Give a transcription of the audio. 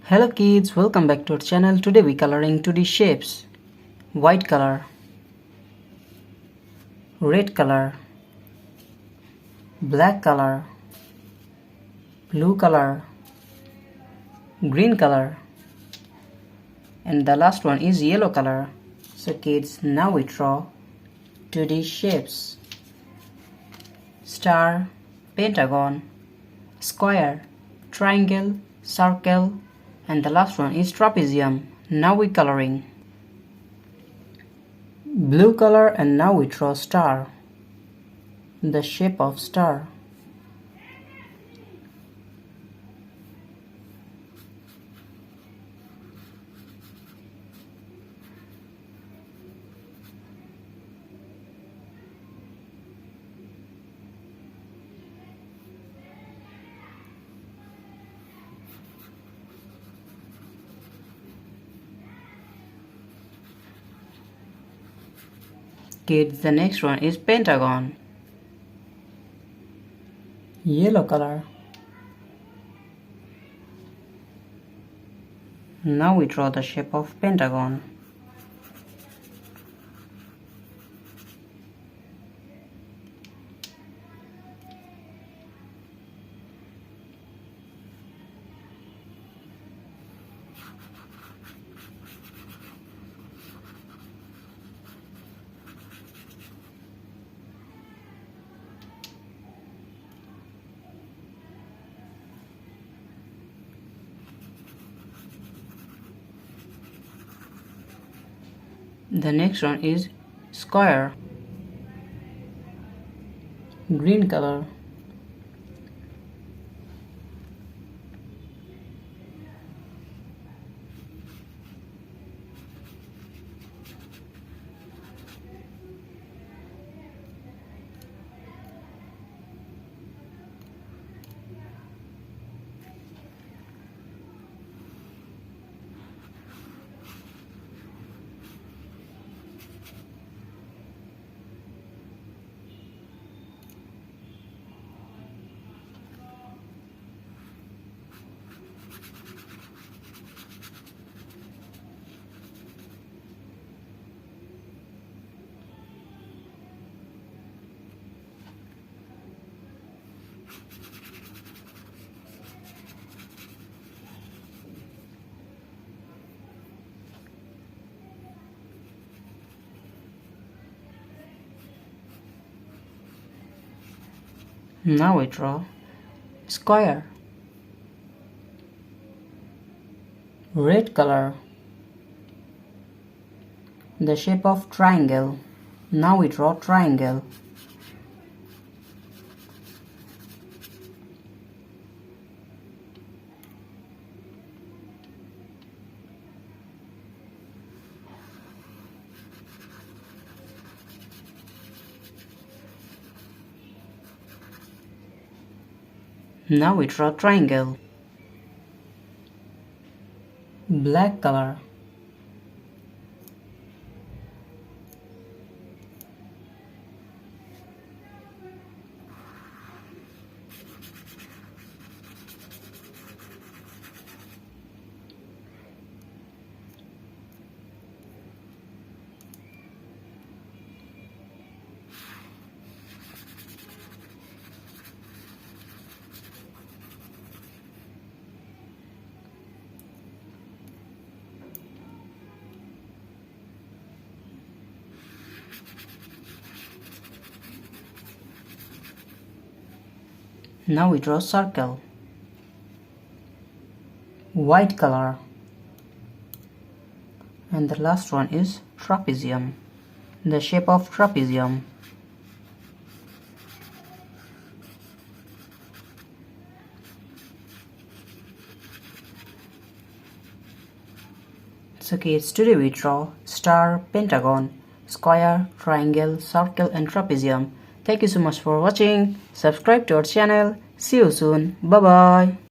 Hello kids, welcome back to our channel. Today we coloring 2D shapes. White color, red color, black color, blue color, green color, and the last one is yellow color. So kids, now we draw 2D shapes. Star, pentagon, square, triangle, circle, and the last one is trapezium. Now we coloring. Blue color, and now we draw star. The shape of star. Kids, the next one is pentagon. Yellow color. Now we draw the shape of pentagon. The next one is square. Green color. Now we draw square. Red color. The shape of triangle. Now we draw triangle. Now we draw triangle. Black color. Now we draw circle. White color. And the last one is trapezium. The shape of trapezium. So kids, today we draw star, pentagon, square, triangle, circle and trapezium. Thank you so much for watching. Subscribe to our channel. See you soon. Bye bye.